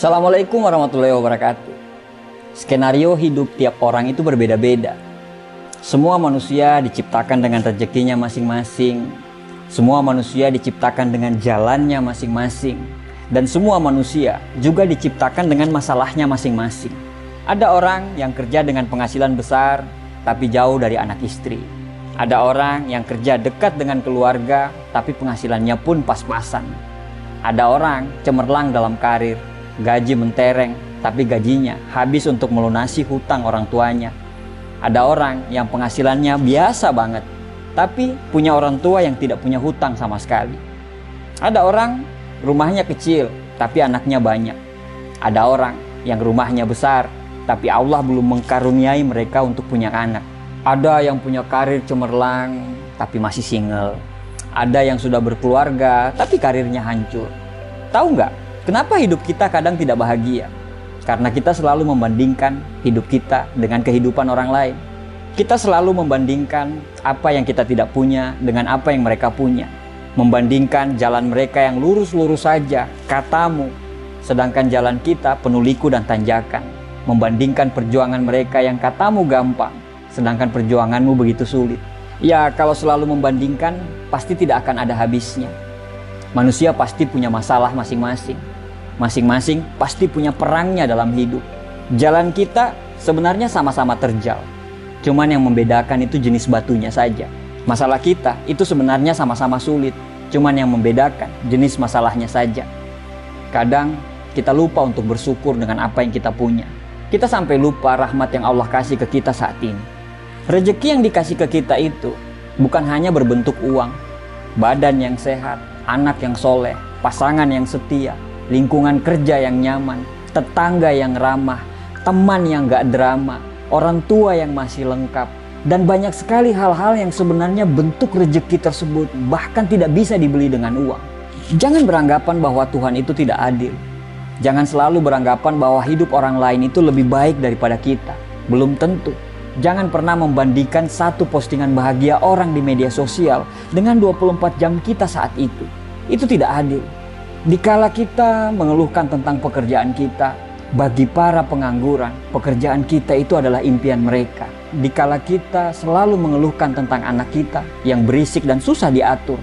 Assalamualaikum warahmatullahi wabarakatuh. Skenario hidup tiap orang itu berbeda-beda. Semua manusia diciptakan dengan rezekinya masing-masing. Semua manusia diciptakan dengan jalannya masing-masing. Dan semua manusia juga diciptakan dengan masalahnya masing-masing. Ada orang yang kerja dengan penghasilan besar, tapi jauh dari anak istri. Ada orang yang kerja dekat dengan keluarga, tapi penghasilannya pun pas-pasan. Ada orang cemerlang dalam karir, gaji mentereng, tapi gajinya habis untuk melunasi hutang orang tuanya. Ada orang yang penghasilannya biasa banget, tapi punya orang tua yang tidak punya hutang sama sekali. Ada orang rumahnya kecil, tapi anaknya banyak. Ada orang yang rumahnya besar, tapi Allah belum mengkaruniai mereka untuk punya anak. Ada yang punya karir cemerlang, tapi masih single. Ada yang sudah berkeluarga, tapi karirnya hancur. Tahu nggak? Kenapa hidup kita kadang tidak bahagia? Karena kita selalu membandingkan hidup kita dengan kehidupan orang lain. Kita selalu membandingkan apa yang kita tidak punya dengan apa yang mereka punya. Membandingkan jalan mereka yang lurus-lurus saja, katamu, sedangkan jalan kita penuh liku dan tanjakan. Membandingkan perjuangan mereka yang katamu gampang, sedangkan perjuanganmu begitu sulit. Ya, kalau selalu membandingkan, pasti tidak akan ada habisnya. Manusia pasti punya masalah masing-masing. Masing-masing pasti punya perangnya dalam hidup. Jalan kita sebenarnya sama-sama terjal. Cuman yang membedakan itu jenis batunya saja. Masalah kita itu sebenarnya sama-sama sulit. Cuman yang membedakan jenis masalahnya saja. Kadang kita lupa untuk bersyukur dengan apa yang kita punya. Kita sampai lupa rahmat yang Allah kasih ke kita saat ini. Rezeki yang dikasih ke kita itu bukan hanya berbentuk uang, badan yang sehat, anak yang soleh, pasangan yang setia, lingkungan kerja yang nyaman, tetangga yang ramah, teman yang gak drama, orang tua yang masih lengkap, dan banyak sekali hal-hal yang sebenarnya bentuk rezeki tersebut bahkan tidak bisa dibeli dengan uang. Jangan beranggapan bahwa Tuhan itu tidak adil. Jangan selalu beranggapan bahwa hidup orang lain itu lebih baik daripada kita. Belum tentu. Jangan pernah membandingkan satu postingan bahagia orang di media sosial dengan 24 jam kita saat itu. Itu tidak adil. Dikala kita mengeluhkan tentang pekerjaan kita, bagi para pengangguran, pekerjaan kita itu adalah impian mereka. Dikala kita selalu mengeluhkan tentang anak kita yang berisik dan susah diatur,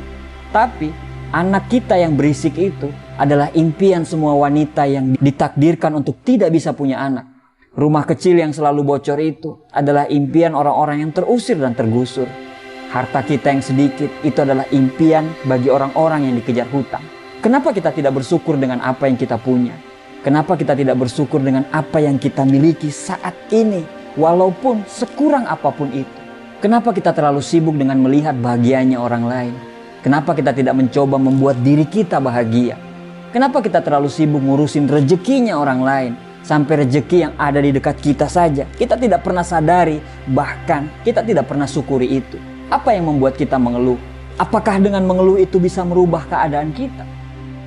tapi anak kita yang berisik itu adalah impian semua wanita yang ditakdirkan untuk tidak bisa punya anak. Rumah kecil yang selalu bocor itu adalah impian orang-orang yang terusir dan tergusur. Harta kita yang sedikit itu adalah impian bagi orang-orang yang dikejar hutang. Kenapa kita tidak bersyukur dengan apa yang kita punya? Kenapa kita tidak bersyukur dengan apa yang kita miliki saat ini, walaupun sekurang apapun itu? Kenapa kita terlalu sibuk dengan melihat bahagianya orang lain? Kenapa kita tidak mencoba membuat diri kita bahagia? Kenapa kita terlalu sibuk ngurusin rezekinya orang lain? Sampai rezeki yang ada di dekat kita saja kita tidak pernah sadari, bahkan kita tidak pernah syukuri itu. Apa yang membuat kita mengeluh? Apakah dengan mengeluh itu bisa merubah keadaan kita?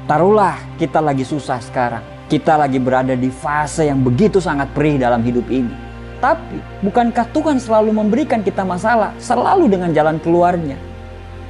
Taruhlah kita lagi susah sekarang. Kita lagi berada di fase yang begitu sangat perih dalam hidup ini. Tapi bukankah Tuhan selalu memberikan kita masalah, selalu dengan jalan keluarnya?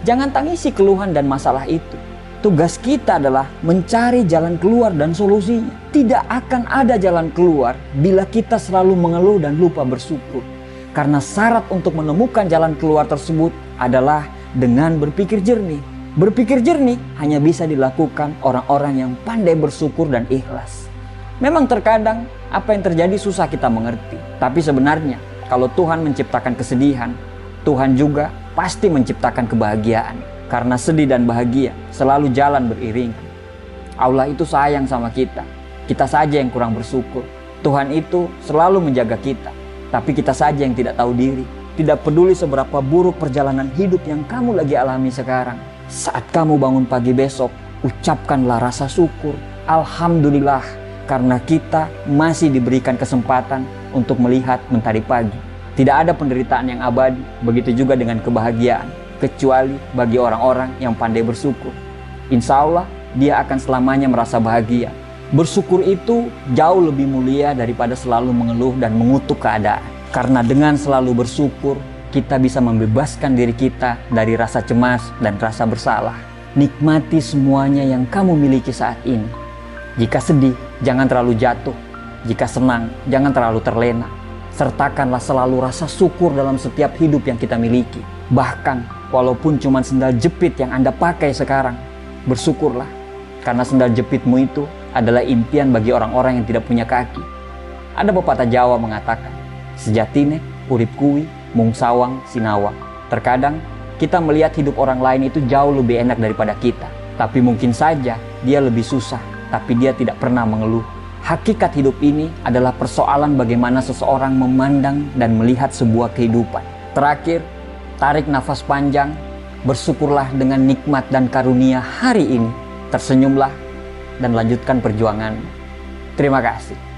Jangan tangisi keluhan dan masalah itu. Tugas kita adalah mencari jalan keluar dan solusinya. Tidak akan ada jalan keluar bila kita selalu mengeluh dan lupa bersyukur. Karena syarat untuk menemukan jalan keluar tersebut adalah dengan berpikir jernih. Berpikir jernih hanya bisa dilakukan orang-orang yang pandai bersyukur dan ikhlas. Memang terkadang apa yang terjadi susah kita mengerti. Tapi sebenarnya kalau Tuhan menciptakan kesedihan, Tuhan juga pasti menciptakan kebahagiaan. Karena sedih dan bahagia selalu jalan beriringan. Allah itu sayang sama kita. Kita saja yang kurang bersyukur. Tuhan itu selalu menjaga kita. Tapi kita saja yang tidak tahu diri. Tidak peduli seberapa buruk perjalanan hidup yang kamu lagi alami sekarang. Saat kamu bangun pagi besok, ucapkanlah rasa syukur. Alhamdulillah, karena kita masih diberikan kesempatan untuk melihat mentari pagi. Tidak ada penderitaan yang abadi, begitu juga dengan kebahagiaan. Kecuali bagi orang-orang yang pandai bersyukur. Insya Allah dia akan selamanya merasa bahagia. Bersyukur itu jauh lebih mulia daripada selalu mengeluh dan mengutuk keadaan. Karena dengan selalu bersyukur, kita bisa membebaskan diri kita dari rasa cemas dan rasa bersalah. Nikmati semuanya yang kamu miliki saat ini. Jika sedih, Jangan terlalu jatuh. Jika senang, jangan terlalu terlena. Sertakanlah selalu rasa syukur dalam setiap hidup yang kita miliki. Bahkan, walaupun cuma sendal jepit yang Anda pakai sekarang, bersyukurlah. Karena sendal jepitmu itu adalah impian bagi orang-orang yang tidak punya kaki. Ada pepatah Jawa mengatakan, sejatine urip kuwi mung sawang sinawang. Terkadang, kita melihat hidup orang lain itu jauh lebih enak daripada kita. Tapi mungkin saja dia lebih susah, tapi dia tidak pernah mengeluh. Hakikat hidup ini adalah persoalan bagaimana seseorang memandang dan melihat sebuah kehidupan. Terakhir, tarik nafas panjang, bersyukurlah dengan nikmat dan karunia hari ini. Tersenyumlah dan lanjutkan perjuangan. Terima kasih.